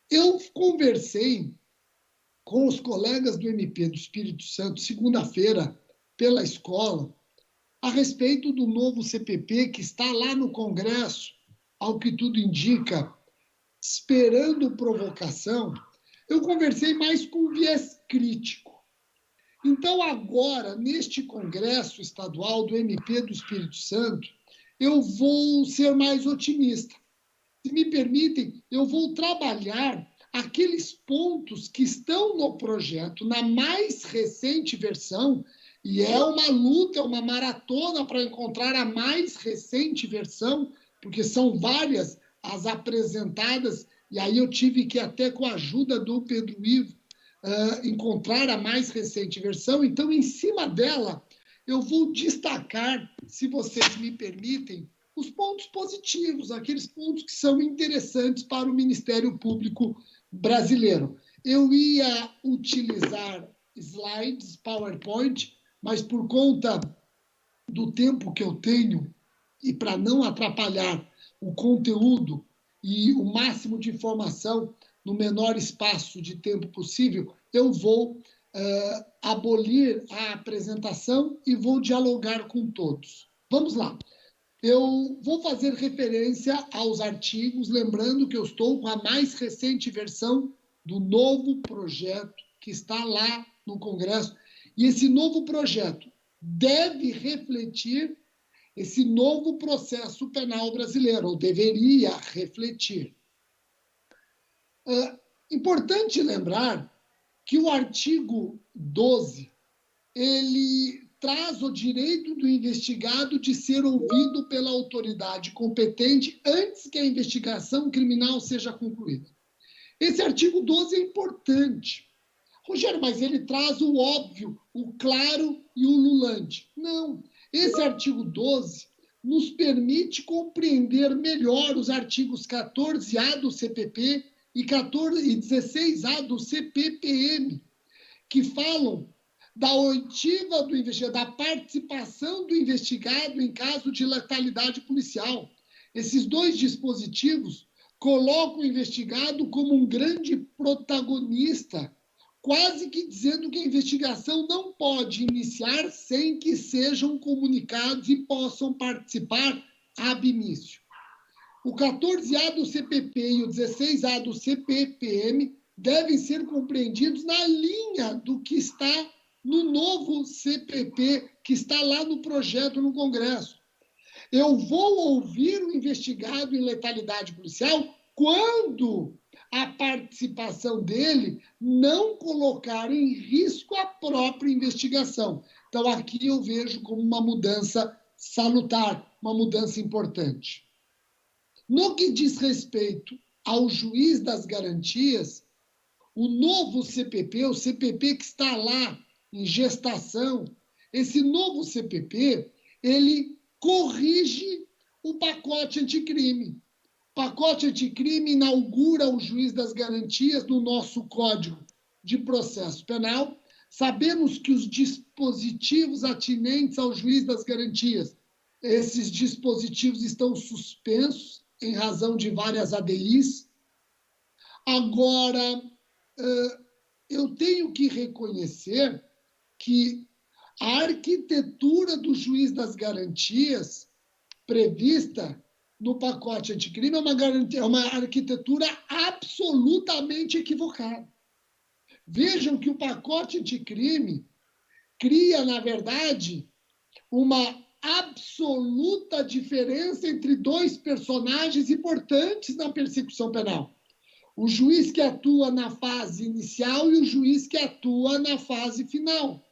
Eu conversei com os colegas do MP do Espírito Santo, segunda-feira, pela escola, a respeito do novo CPP que está lá no Congresso, ao que tudo indica, esperando provocação. Eu conversei mais com viés crítico. Então, agora, neste Congresso Estadual do MP do Espírito Santo, eu vou ser mais otimista. Se me permitem, eu vou trabalhar aqueles pontos que estão no projeto, na mais recente versão, e é uma luta, é uma maratona para encontrar a mais recente versão, porque são várias as apresentadas, e aí eu tive que, até com a ajuda do Pedro Ivo, encontrar a mais recente versão. Então, em cima dela, eu vou destacar, se vocês me permitem, os pontos positivos, aqueles pontos que são interessantes para o Ministério Público brasileiro. Eu ia utilizar slides, PowerPoint, mas por conta do tempo que eu tenho e para não atrapalhar o conteúdo e o máximo de informação no menor espaço de tempo possível, eu vou abolir a apresentação e vou dialogar com todos. Vamos lá. Eu vou fazer referência aos artigos, lembrando que eu estou com a mais recente versão do novo projeto que está lá no Congresso. E esse novo projeto deve refletir esse novo processo penal brasileiro, ou deveria refletir. Importante lembrar que o artigo 12, ele traz o direito do investigado de ser ouvido pela autoridade competente antes que a investigação criminal seja concluída. Esse artigo 12 é importante. Rogério, mas ele traz o óbvio, o claro e o ululante. Não. Esse artigo 12 nos permite compreender melhor os artigos 14A do CPP e 16A do CPPM, que falam da oitiva do investigado, da participação do investigado em caso de letalidade policial. Esses dois dispositivos colocam o investigado como um grande protagonista, quase que dizendo que a investigação não pode iniciar sem que sejam comunicados e possam participar ab início. O 14A do CPP e o 16A do CPPM devem ser compreendidos na linha do que está no novo CPP, que está lá no projeto no Congresso. Eu vou ouvir o investigado em letalidade policial quando a participação dele não colocar em risco a própria investigação. Então, aqui eu vejo como uma mudança salutar, uma mudança importante. No que diz respeito ao juiz das garantias, o novo CPP, o CPP que está lá em gestação, esse novo CPP, ele corrige o pacote anticrime. O pacote anticrime inaugura o juiz das garantias no nosso Código de Processo Penal. Sabemos que os dispositivos atinentes ao juiz das garantias, esses dispositivos estão suspensos em razão de várias ADIs. Agora, eu tenho que reconhecer que a arquitetura do juiz das garantias prevista no pacote anticrime é uma arquitetura absolutamente equivocada. Vejam que o pacote anticrime cria, na verdade, uma absoluta diferença entre dois personagens importantes na persecução penal. O juiz que atua na fase inicial e o juiz que atua na fase final.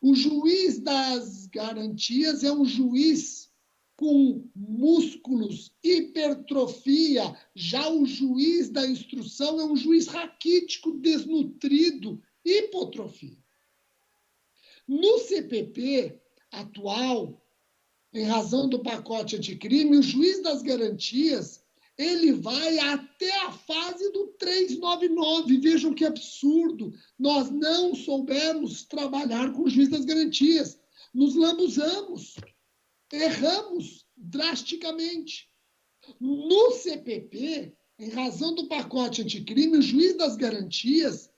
O juiz das garantias é um juiz com músculos, hipertrofia. Já o juiz da instrução é um juiz raquítico, desnutrido, hipotrofia. No CPP atual, em razão do pacote anticrime, o juiz das garantias ele vai até a fase do 399. Vejam que absurdo. Nós não soubemos trabalhar com o juiz das garantias. Nos lambuzamos. Erramos drasticamente. No CPP, Em razão do pacote anticrime, o juiz das garantias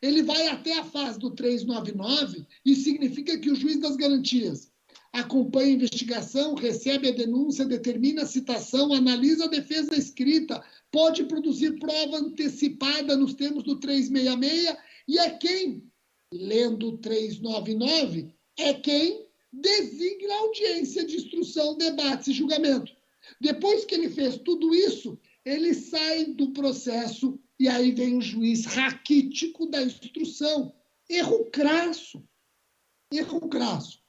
ele vai até a fase do 399, isso significa que o juiz das garantias acompanha a investigação, recebe a denúncia, determina a citação, analisa a defesa escrita, pode produzir prova antecipada nos termos do 366 e é quem, lendo o 399, é quem designa a audiência de instrução, debates e julgamento. Depois que ele fez tudo isso, ele sai do processo e aí vem o juiz raquítico da instrução. Erro crasso. Erro crasso.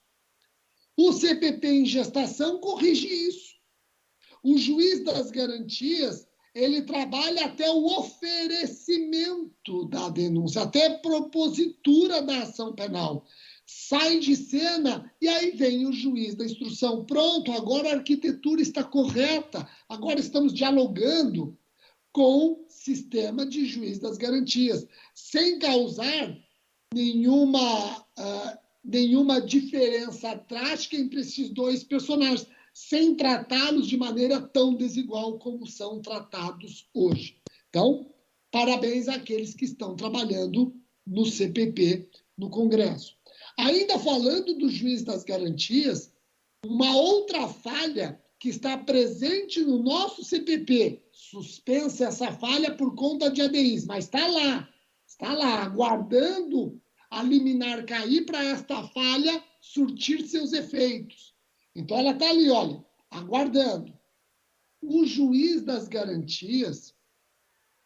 O CPP em gestação corrige isso. O juiz das garantias, ele trabalha até o oferecimento da denúncia, até a propositura da ação penal. Sai de cena e aí vem o juiz da instrução. Pronto, agora a arquitetura está correta, agora estamos dialogando com o sistema de juiz das garantias, sem causar nenhuma diferença drástica entre esses dois personagens, sem tratá-los de maneira tão desigual como são tratados hoje. Então, parabéns àqueles que estão trabalhando no CPP, no Congresso. Ainda falando do juiz das garantias, uma outra falha que está presente no nosso CPP, suspensa essa falha por conta de ADIs, mas está lá, aguardando a liminar cair para esta falha surtir seus efeitos. Então, ela está ali, olha, aguardando. O juiz das garantias,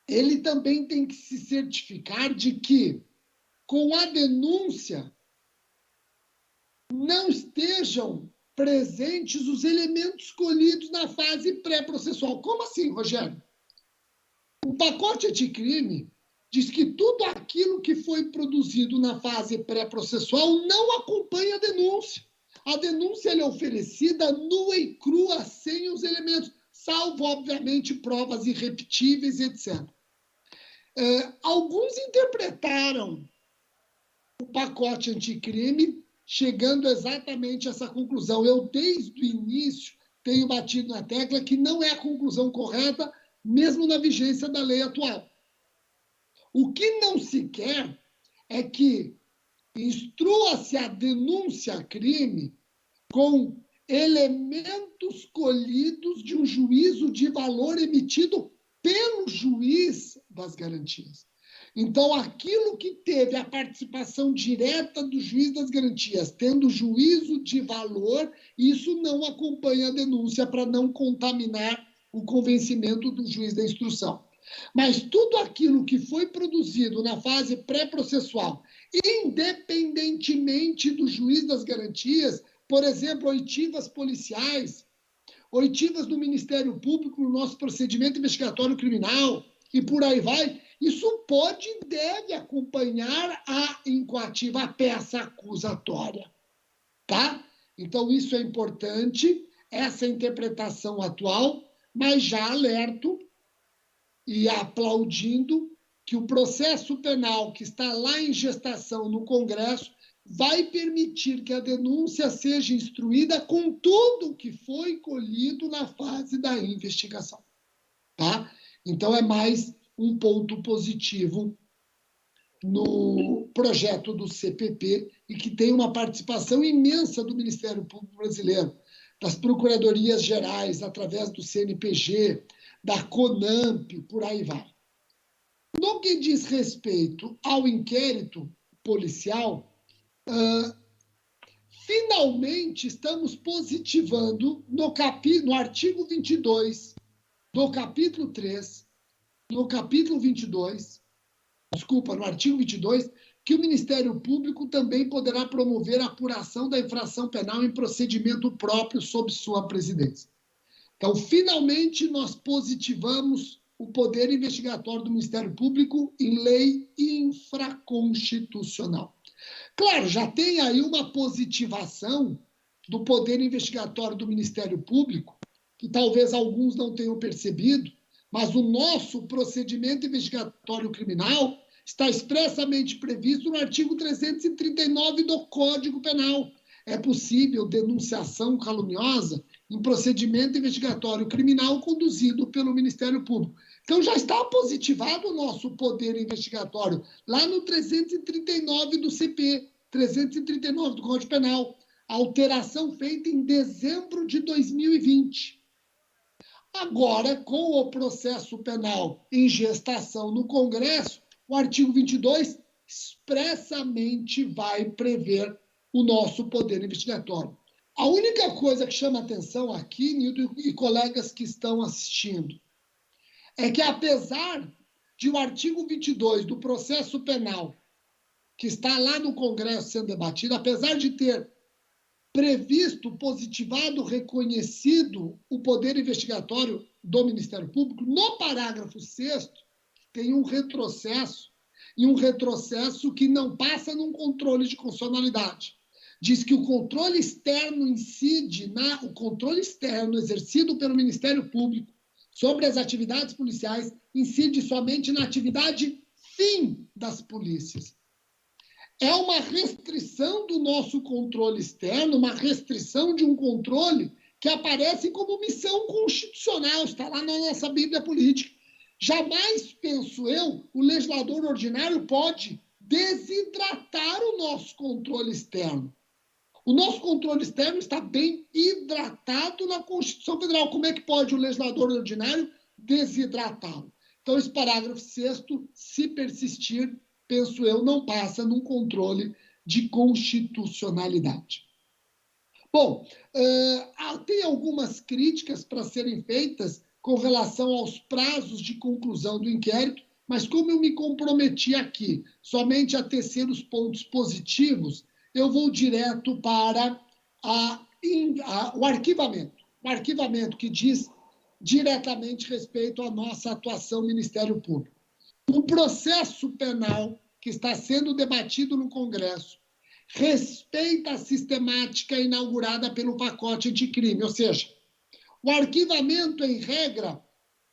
ele também tem que se certificar de que, com a denúncia, não estejam presentes os elementos colhidos na fase pré-processual. Como assim, Rogério? O pacote anticrime diz que tudo aquilo que foi produzido na fase pré-processual não acompanha a denúncia. A denúncia é oferecida nua e crua, sem os elementos, salvo, obviamente, provas irrepetíveis, etc. Alguns interpretaram o pacote anticrime chegando exatamente a essa conclusão. Eu, desde o início, tenho batido na tecla que não é a conclusão correta, mesmo na vigência da lei atual. O que não se quer é que instrua-se a denúncia crime com elementos colhidos de um juízo de valor emitido pelo juiz das garantias. Então, aquilo que teve a participação direta do juiz das garantias, tendo juízo de valor, isso não acompanha a denúncia para não contaminar o convencimento do juiz da instrução. Mas tudo aquilo que foi produzido na fase pré-processual, independentemente do juiz das garantias, por exemplo, oitivas policiais, oitivas do Ministério Público no nosso procedimento investigatório criminal, e por aí vai, isso pode e deve acompanhar a incoativa, a peça acusatória. Tá? Então, isso é importante, essa interpretação atual, mas já alerto e aplaudindo que o processo penal que está lá em gestação no Congresso vai permitir que a denúncia seja instruída com tudo que foi colhido na fase da investigação. Tá? Então, é mais um ponto positivo no projeto do CPP e que tem uma participação imensa do Ministério Público Brasileiro, das Procuradorias Gerais, através do CNPG, da CONAMP, por aí vai. No que diz respeito ao inquérito policial, finalmente estamos positivando no artigo 22 do capítulo 3, no capítulo 22, no artigo 22, que o Ministério Público também poderá promover a apuração da infração penal em procedimento próprio sob sua presidência. Então, finalmente, nós positivamos o poder investigatório do Ministério Público em lei infraconstitucional. Claro, já tem aí uma positivação do poder investigatório do Ministério Público, que talvez alguns não tenham percebido, mas o nosso procedimento investigatório criminal está expressamente previsto no artigo 339 do Código Penal. É possível denunciação caluniosa em procedimento investigatório criminal conduzido pelo Ministério Público. Então, já está positivado o nosso poder investigatório, lá no 339 do CP, 339 do Código Penal, alteração feita em dezembro de 2020. Agora, com o processo penal em gestação no Congresso, o artigo 22 expressamente vai prever o nosso poder investigatório. A única coisa que chama atenção aqui, Nildo e colegas que estão assistindo, é que apesar de o artigo 22 do processo penal, que está lá no Congresso sendo debatido, apesar de ter previsto, positivado, reconhecido o poder investigatório do Ministério Público, no parágrafo 6º tem um retrocesso, e um retrocesso que não passa num controle de constitucionalidade. Diz que o controle externo incide o controle externo exercido pelo Ministério Público sobre as atividades policiais incide somente na atividade fim das polícias. É uma restrição do nosso controle externo, uma restrição de um controle que aparece como missão constitucional, está lá na nossa Bíblia Política. Jamais, penso eu, o legislador ordinário pode desidratar o nosso controle externo. O nosso controle externo está bem hidratado na Constituição Federal. Como é que pode o legislador ordinário desidratá-lo? Então, esse parágrafo 6º, se persistir, penso eu, não passa num controle de constitucionalidade. Bom, tem algumas críticas para serem feitas com relação aos prazos de conclusão do inquérito, mas como eu me comprometi aqui somente a tecer os pontos positivos, eu vou direto para o arquivamento. O arquivamento que diz diretamente respeito à nossa atuação no Ministério Público. O processo penal que está sendo debatido no Congresso respeita a sistemática inaugurada pelo pacote anticrime, ou seja, o arquivamento, em regra,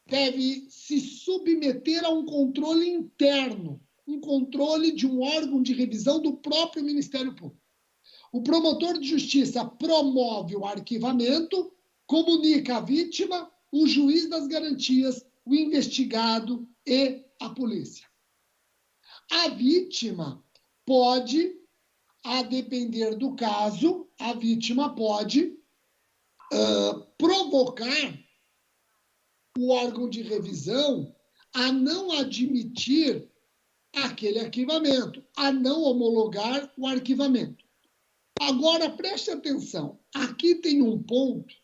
deve se submeter a um controle interno, um controle de um órgão de revisão do próprio Ministério Público. O promotor de justiça promove o arquivamento, comunica a vítima, o juiz das garantias, o investigado e a polícia. A vítima pode, a depender do caso, a vítima pode provocar o órgão de revisão a não admitir aquele arquivamento, a não homologar o arquivamento. Agora, preste atenção, aqui tem um ponto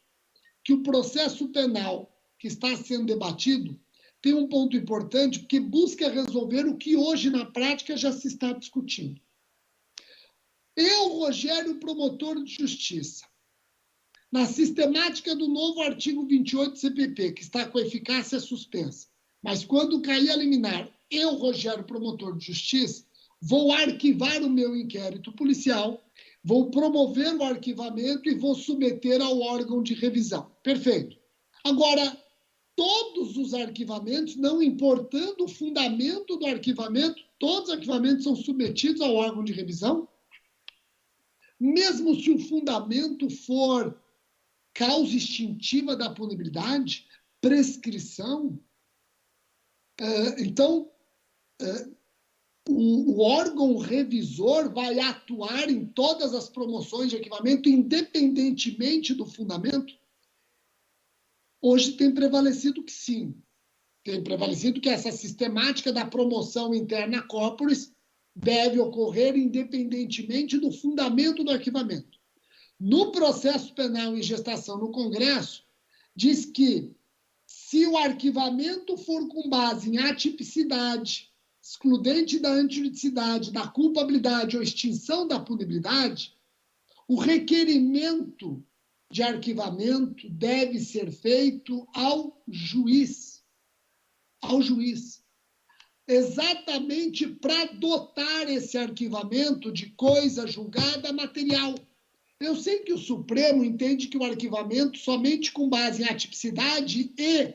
que o processo penal que está sendo debatido tem um ponto importante, porque busca resolver o que hoje, na prática, já se está discutindo. Eu, Rogério, promotor de justiça, na sistemática do novo artigo 28 do CPP, que está com eficácia suspensa, mas quando cair a liminar, eu, Rogério, promotor de justiça, vou arquivar o meu inquérito policial, vou promover o arquivamento e vou submeter ao órgão de revisão. Perfeito. Agora, todos os arquivamentos, não importando o fundamento do arquivamento, todos os arquivamentos são submetidos ao órgão de revisão, mesmo se o fundamento for causa extintiva da punibilidade, prescrição. Então, o órgão revisor vai atuar em todas as promoções de arquivamento, independentemente do fundamento? Hoje tem prevalecido que sim. Tem prevalecido que essa sistemática da promoção interna corporis deve ocorrer independentemente do fundamento do arquivamento. No processo penal em gestação no Congresso, diz que se o arquivamento for com base em atipicidade, excludente da antijuridicidade, da culpabilidade ou extinção da punibilidade, o requerimento de arquivamento deve ser feito ao juiz. Ao juiz. Exatamente para dotar esse arquivamento de coisa julgada material. Eu sei que o Supremo entende que o arquivamento, somente com base em atipicidade e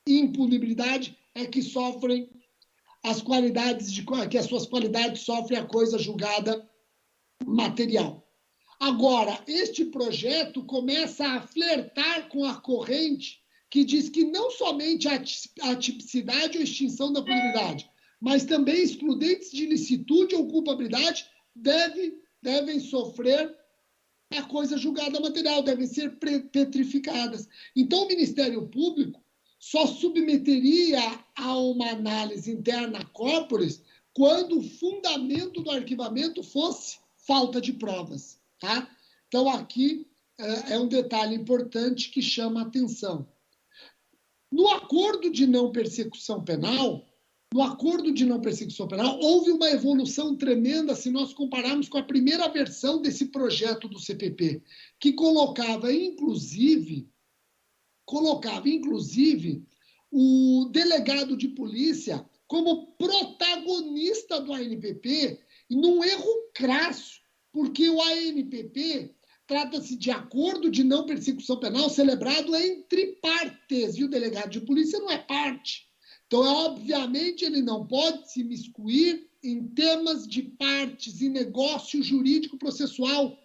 impunibilidade, é que sofrem as qualidades, que as suas qualidades sofrem a coisa julgada material. Agora, este projeto começa a flertar com a corrente que diz que não somente a atipicidade ou extinção da punibilidade, mas também excludentes de ilicitude ou culpabilidade devem sofrer a coisa julgada material, devem ser petrificadas. Então, o Ministério Público só submeteria a uma análise interna corporis quando o fundamento do arquivamento fosse falta de provas. Tá? Então, aqui é um detalhe importante que chama a atenção. No acordo de não persecução penal, houve uma evolução tremenda se nós compararmos com a primeira versão desse projeto do CPP, que colocava, inclusive, o delegado de polícia como protagonista do ANPP, e num erro crasso, porque o ANPP trata-se de acordo de não persecução penal celebrado entre partes, e o delegado de polícia não é parte. Então, obviamente, ele não pode se miscuir em temas de partes, em negócio jurídico processual.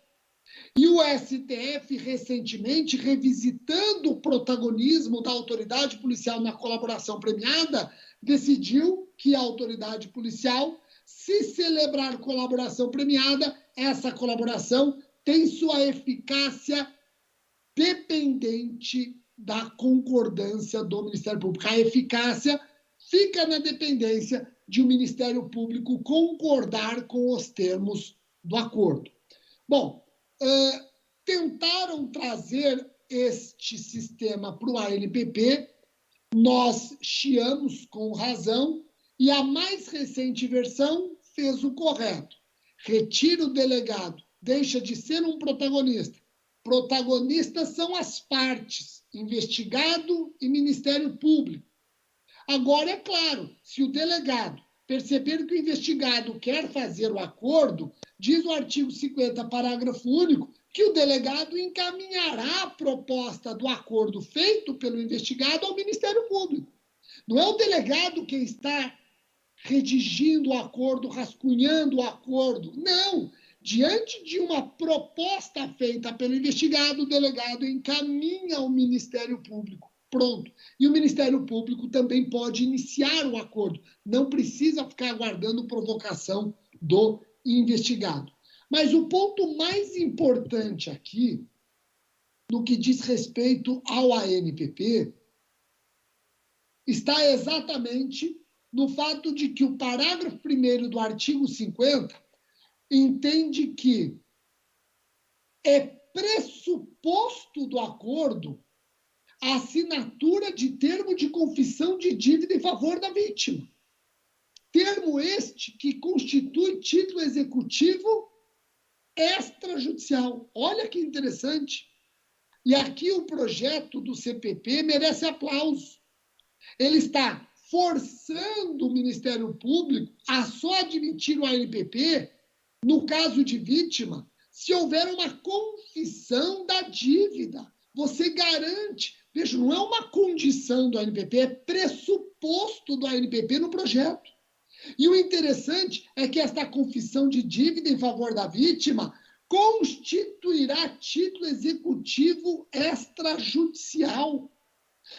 E o STF, recentemente, revisitando o protagonismo da autoridade policial na colaboração premiada, decidiu que a autoridade policial, se celebrar colaboração premiada, essa colaboração tem sua eficácia dependente da concordância do Ministério Público. A eficácia fica na dependência de o Ministério Público concordar com os termos do acordo. Bom, tentaram trazer este sistema para o ANPP, nós chiamos com razão, e a mais recente versão fez o correto. Retira o delegado, deixa de ser um protagonista. Protagonistas são as partes, investigado e Ministério Público. Agora, é claro, se o delegado perceber que o investigado quer fazer o acordo, diz o artigo 50, parágrafo único, que o delegado encaminhará a proposta do acordo feito pelo investigado ao Ministério Público. Não é o delegado quem está redigindo o acordo, rascunhando o acordo. Não! Diante de uma proposta feita pelo investigado, o delegado encaminha ao Ministério Público. Pronto. E o Ministério Público também pode iniciar o acordo. Não precisa ficar aguardando provocação do investigado. Mas o ponto mais importante aqui, no que diz respeito ao ANPP, está exatamente no fato de que o parágrafo 1º do artigo 50 entende que é pressuposto do acordo a assinatura de termo de confissão de dívida em favor da vítima. Termo este que constitui título executivo extrajudicial. Olha que interessante. E aqui o projeto do CPP merece aplauso. Ele está forçando o Ministério Público a só admitir o ANPP no caso de vítima se houver uma confissão da dívida. Você garante. Veja, não é uma condição do ANPP, é pressuposto do ANPP no projeto. E o interessante é que esta confissão de dívida em favor da vítima constituirá título executivo extrajudicial.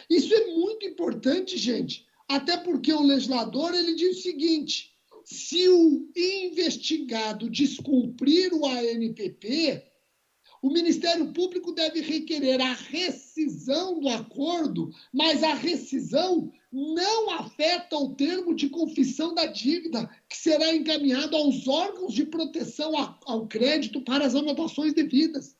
Isso é muito importante, gente, até porque o legislador ele diz o seguinte: se o investigado descumprir o ANPP, o Ministério Público deve requerer a rescisão do acordo, mas a rescisão não afeta o termo de confissão da dívida, que será encaminhado aos órgãos de proteção ao crédito para as anotações devidas.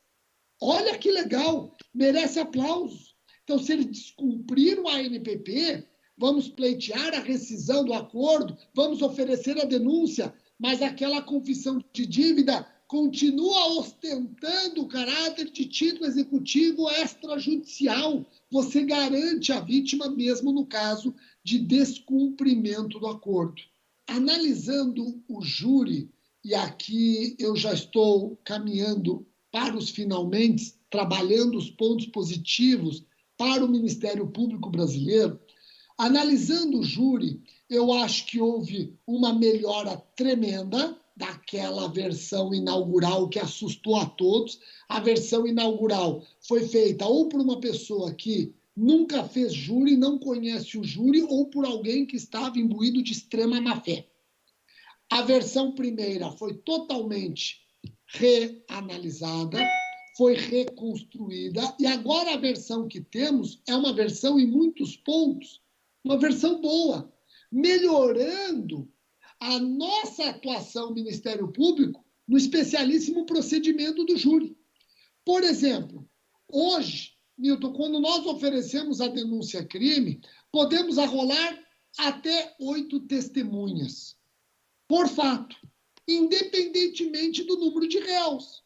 Olha que legal, merece aplausos. Então, se ele descumprir o ANPP, vamos pleitear a rescisão do acordo, vamos oferecer a denúncia, mas aquela confissão de dívida continua ostentando o caráter de título executivo extrajudicial. Você garante a vítima mesmo no caso de descumprimento do acordo. Analisando o júri, e aqui eu já estou caminhando para os finalmente, trabalhando os pontos positivos para o Ministério Público brasileiro, analisando o júri, eu acho que houve uma melhora tremenda daquela versão inaugural que assustou a todos. A versão inaugural foi feita ou por uma pessoa que nunca fez júri, não conhece o júri ou por alguém que estava imbuído de extrema má-fé. A versão primeira foi totalmente reanalisada, foi reconstruída, e agora a versão que temos é uma versão, em muitos pontos, uma versão boa, melhorando a nossa atuação, Ministério Público, no especialíssimo procedimento do júri. Por exemplo, hoje, Milton, quando nós oferecemos a denúncia-crime, podemos arrolar até 8 testemunhas por fato, independentemente do número de réus.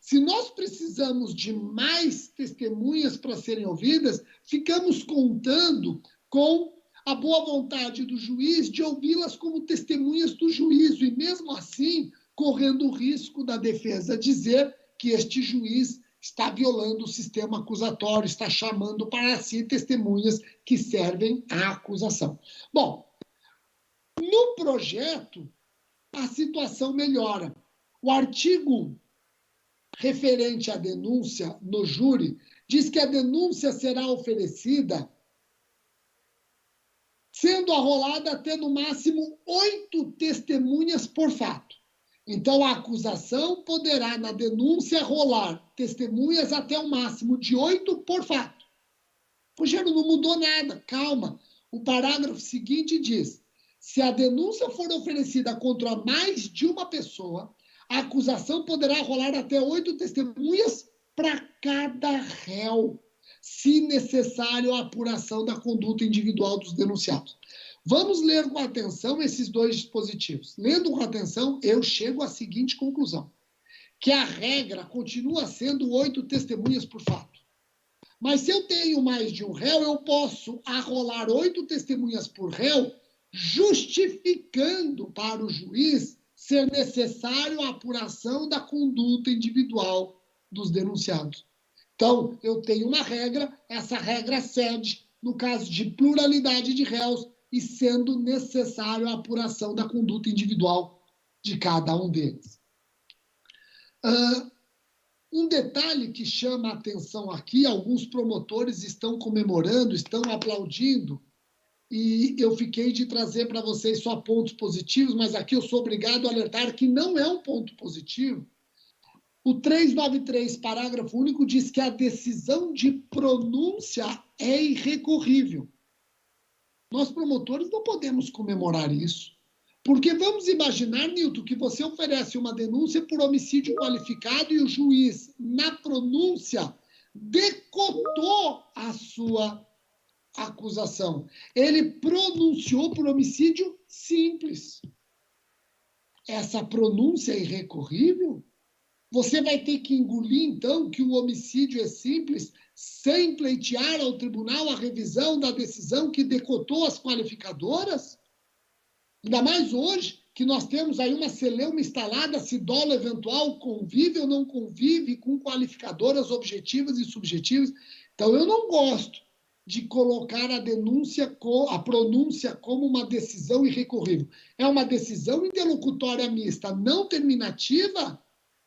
Se nós precisamos de mais testemunhas para serem ouvidas, ficamos contando com a boa vontade do juiz de ouvi-las como testemunhas do juízo, e mesmo assim, correndo o risco da defesa dizer que este juiz está violando o sistema acusatório, está chamando para si testemunhas que servem à acusação. Bom, no projeto, a situação melhora. O artigo referente à denúncia no júri diz que a denúncia será oferecida sendo arrolada até no máximo 8 testemunhas por fato. Então, a acusação poderá, na denúncia, rolar testemunhas até o máximo de 8 por fato. Rogério, não mudou nada, calma. O parágrafo seguinte diz: se a denúncia for oferecida contra mais de uma pessoa, a acusação poderá rolar até 8 testemunhas para cada réu, se necessário a apuração da conduta individual dos denunciados. Vamos ler com atenção esses dois dispositivos. Lendo com atenção, eu chego à seguinte conclusão: que a regra continua sendo 8 testemunhas por fato. Mas se eu tenho mais de um réu, eu posso arrolar 8 testemunhas por réu, justificando para o juiz ser necessário a apuração da conduta individual dos denunciados. Então, eu tenho uma regra, essa regra cede no caso de pluralidade de réus e sendo necessário a apuração da conduta individual de cada um deles. Um detalhe que chama a atenção aqui, alguns promotores estão comemorando, estão aplaudindo, e eu fiquei de trazer para vocês só pontos positivos, mas aqui eu sou obrigado a alertar que não é um ponto positivo. O 393, parágrafo único, diz que a decisão de pronúncia é irrecorrível. Nós, promotores, não podemos comemorar isso. Porque vamos imaginar, Nilton, que você oferece uma denúncia por homicídio qualificado e o juiz, na pronúncia, decotou a sua acusação. Ele pronunciou por homicídio simples. Essa pronúncia é irrecorrível? Você vai ter que engolir, então, que o homicídio é simples, sem pleitear ao tribunal a revisão da decisão que decotou as qualificadoras? Ainda mais hoje, que nós temos aí uma celeuma instalada, se dolo eventual convive ou não convive com qualificadoras objetivas e subjetivas. Então, eu não gosto de colocar a pronúncia como uma decisão irrecorrível. É uma decisão interlocutória mista, não terminativa,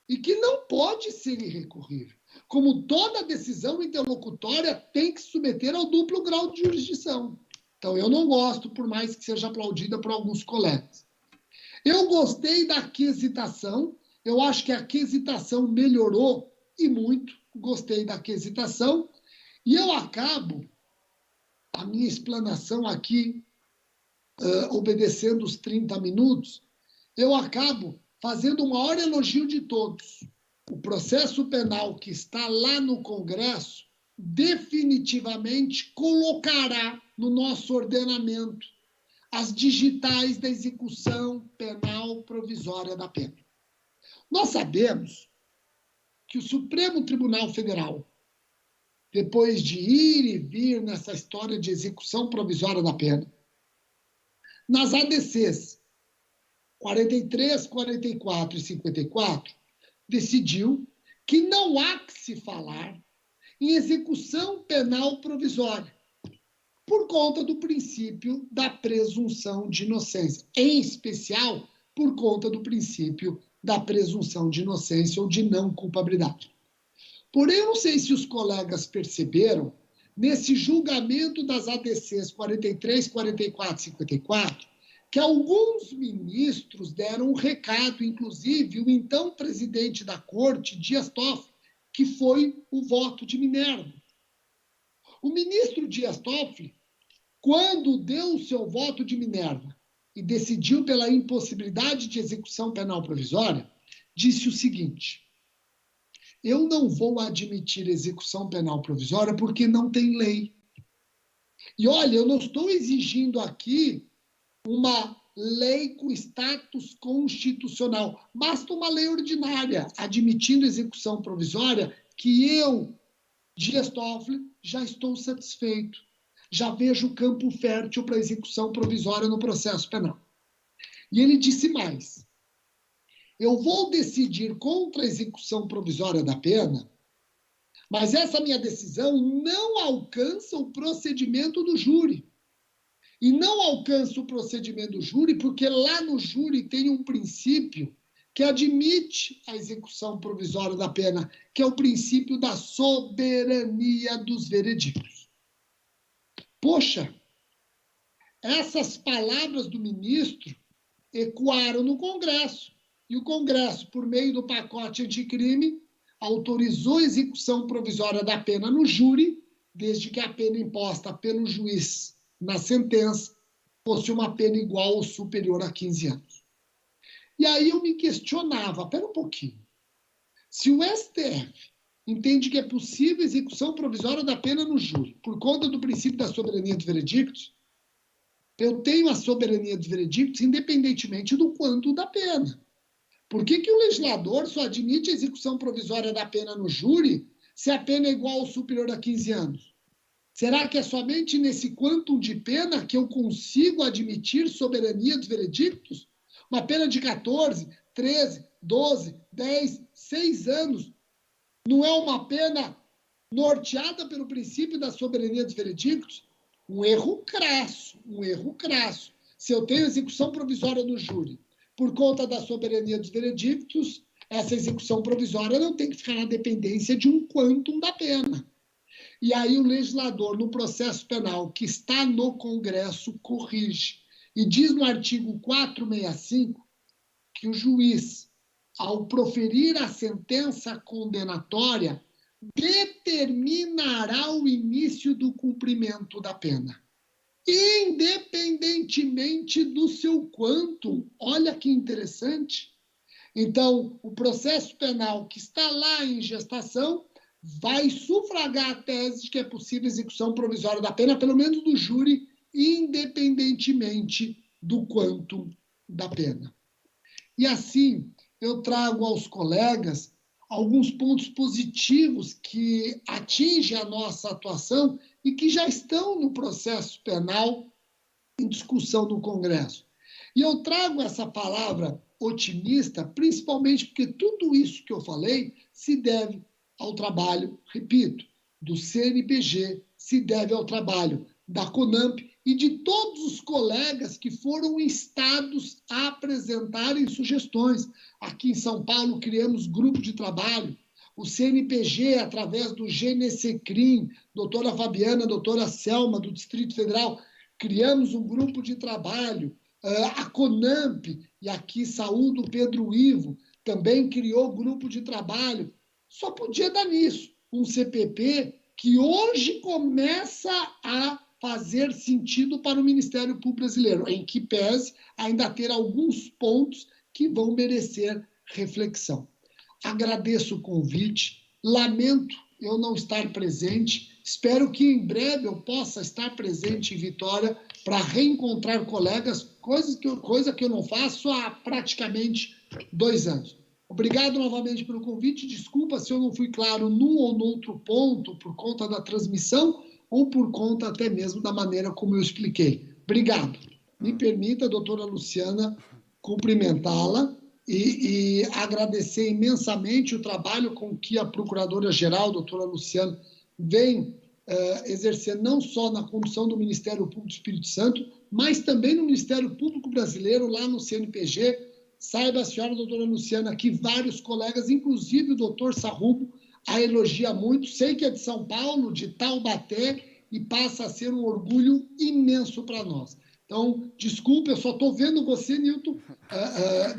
e que não pode ser irrecorrível. Como toda decisão interlocutória tem que se submeter ao duplo grau de jurisdição. Então, eu não gosto, por mais que seja aplaudida por alguns colegas. Eu gostei da aquisitação, eu acho que a aquisitação melhorou, e muito, gostei da aquisitação, e eu acabo a minha explanação aqui, obedecendo os 30 minutos, eu acabo fazendo o maior elogio de todos. O processo penal que está lá no Congresso definitivamente colocará no nosso ordenamento as digitais da execução penal provisória da pena. Nós sabemos que o Supremo Tribunal Federal, depois de ir e vir nessa história de execução provisória da pena, nas ADCs 43, 44 e 54, decidiu que não há que se falar em execução penal provisória, por conta do princípio da presunção de inocência, em especial por conta do princípio da presunção de inocência ou de não culpabilidade. Porém, eu não sei se os colegas perceberam nesse julgamento das ADCs 43, 44 e 54, que alguns ministros deram um recado, inclusive o então presidente da Corte, Dias Toffoli, que foi o voto de Minerva. O ministro Dias Toffoli, quando deu o seu voto de Minerva e decidiu pela impossibilidade de execução penal provisória, disse o seguinte: eu não vou admitir execução penal provisória porque não tem lei. E olha, eu não estou exigindo aqui uma lei com status constitucional. Basta uma lei ordinária admitindo execução provisória que eu, Dias Toffoli, já estou satisfeito. Já vejo campo fértil para execução provisória no processo penal. E ele disse mais: eu vou decidir contra a execução provisória da pena, mas essa minha decisão não alcança o procedimento do júri. E não alcança o procedimento do júri porque lá no júri tem um princípio que admite a execução provisória da pena, que é o princípio da soberania dos veredictos. Poxa, essas palavras do ministro ecoaram no Congresso. E o Congresso, por meio do pacote anticrime, autorizou a execução provisória da pena no júri, desde que a pena imposta pelo juiz na sentença fosse uma pena igual ou superior a 15 anos. E aí eu me questionava, espera um pouquinho, se o STF entende que é possível execução provisória da pena no júri, por conta do princípio da soberania dos veredictos, eu tenho a soberania dos veredictos independentemente do quanto da pena. Por que o legislador só admite a execução provisória da pena no júri se a pena é igual ou superior a 15 anos? Será que é somente nesse quantum de pena que eu consigo admitir soberania dos veredictos? Uma pena de 14, 13, 12, 10, 6 anos não é uma pena norteada pelo princípio da soberania dos veredictos? Um erro crasso, um erro crasso. Se eu tenho execução provisória no júri, por conta da soberania dos veredictos, essa execução provisória não tem que ficar na dependência de um quantum da pena. E aí o legislador, no processo penal que está no Congresso, corrige. E diz no artigo 465 que o juiz, ao proferir a sentença condenatória, determinará o início do cumprimento da pena, independentemente do seu quantum. Olha que interessante. Então, o processo penal que está lá em gestação vai sufragar a tese de que é possível execução provisória da pena, pelo menos do júri, independentemente do quantum da pena. E assim, eu trago aos colegas alguns pontos positivos que atingem a nossa atuação e que já estão no processo penal em discussão no Congresso. E eu trago essa palavra otimista, principalmente porque tudo isso que eu falei se deve ao trabalho, repito, do CNPG, se deve ao trabalho da CONAMP e de todos os colegas que foram instados a apresentarem sugestões. Aqui em São Paulo criamos grupo de trabalho, o CNPG, através do GNCCRIM, doutora Fabiana, doutora Selma, do Distrito Federal, criamos um grupo de trabalho, a CONAMP, e aqui saúdo o Pedro Ivo, também criou grupo de trabalho. Só podia dar nisso, um CPP que hoje começa a fazer sentido para o Ministério Público Brasileiro, em que pese ainda ter alguns pontos que vão merecer reflexão. Agradeço o convite, lamento eu não estar presente, espero que em breve eu possa estar presente em Vitória para reencontrar colegas, coisa que eu não faço há praticamente 2 anos. Obrigado novamente pelo convite, desculpa se eu não fui claro num ou no outro ponto por conta da transmissão ou por conta até mesmo da maneira como eu expliquei. Obrigado. Me permita, doutora Luciana, cumprimentá-la e agradecer imensamente o trabalho com que a Procuradora-Geral, doutora Luciana, vem exercer não só na condução do Ministério Público do Espírito Santo, mas também no Ministério Público Brasileiro, lá no CNPG. Saiba a senhora, doutora Luciana, que vários colegas, inclusive o doutor Sarrubo, a elogia muito. Sei que é de São Paulo, de Taubaté, e passa a ser um orgulho imenso para nós. Então, desculpe, eu só estou vendo você, Nilton,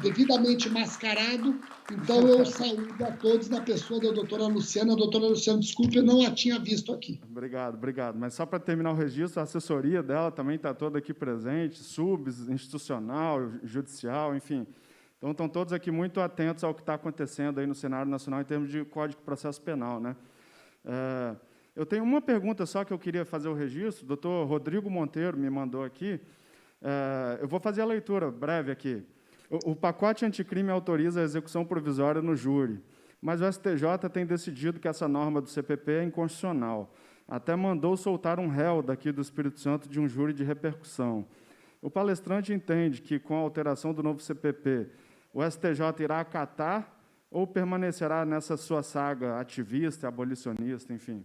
devidamente mascarado. Então, eu saúdo a todos na pessoa da doutora Luciana. Doutora Luciana, desculpe, eu não a tinha visto aqui. Obrigado, obrigado. Mas só para terminar o registro, a assessoria dela também está toda aqui presente, subs, institucional, judicial, enfim. Então, estão todos aqui muito atentos ao que está acontecendo aí no cenário nacional em termos de Código de Processo Penal, né? Eu tenho uma pergunta só que eu queria fazer o registro. O doutor Rodrigo Monteiro me mandou aqui. Eu vou fazer a leitura breve aqui. O pacote anticrime autoriza a execução provisória no júri, mas o STJ tem decidido que essa norma do CPP é inconstitucional. Até mandou soltar um réu daqui do Espírito Santo de um júri de repercussão. O palestrante entende que, com a alteração do novo CPP, o STJ irá acatar ou permanecerá nessa sua saga ativista, abolicionista, enfim?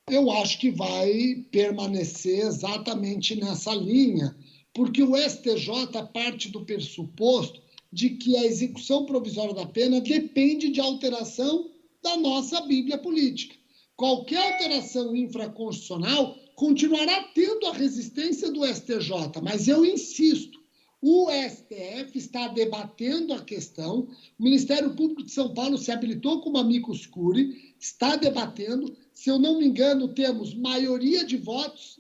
Eu acho que vai permanecer exatamente nessa linha, porque o STJ parte do pressuposto de que a execução provisória da pena depende de alteração da nossa Bíblia política. Qualquer alteração infraconstitucional continuará tendo a resistência do STJ, mas eu insisto, o STF está debatendo a questão, o Ministério Público de São Paulo se habilitou como amicus curiae, está debatendo, se eu não me engano, temos maioria de votos,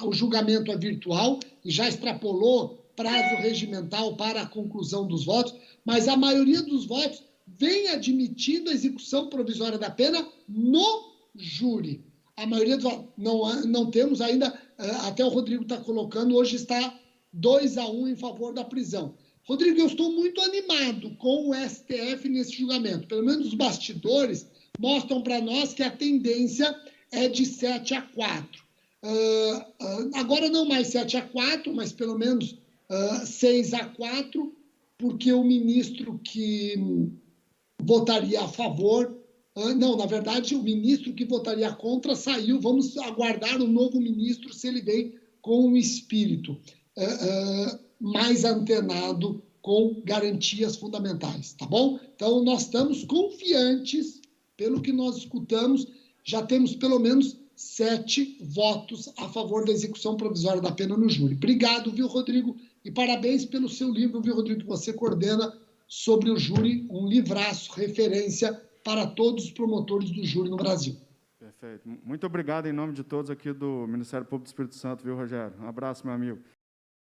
o julgamento é virtual e já extrapolou prazo regimental para a conclusão dos votos, mas a maioria dos votos vem admitindo a execução provisória da pena no júri. A maioria dos votos, não temos ainda, até o Rodrigo está colocando, hoje está 2-1 em favor da prisão. Rodrigo, eu estou muito animado com o STF nesse julgamento. Pelo menos os bastidores mostram para nós que a tendência é de 7-4. Agora não mais 7-4, mas pelo menos 6-4, porque o ministro que votaria a favor... Não, na verdade, o ministro que votaria contra saiu. Vamos aguardar o novo ministro, se ele vem com um espírito mais antenado com garantias fundamentais, tá bom? Então, nós estamos confiantes, pelo que nós escutamos, já temos pelo menos 7 votos a favor da execução provisória da pena no júri. Obrigado, viu, Rodrigo? E parabéns pelo seu livro, viu, Rodrigo, que você coordena sobre o júri, um livraço, referência para todos os promotores do júri no Brasil. Perfeito. Muito obrigado em nome de todos aqui do Ministério Público do Espírito Santo, viu, Rogério? Um abraço, meu amigo.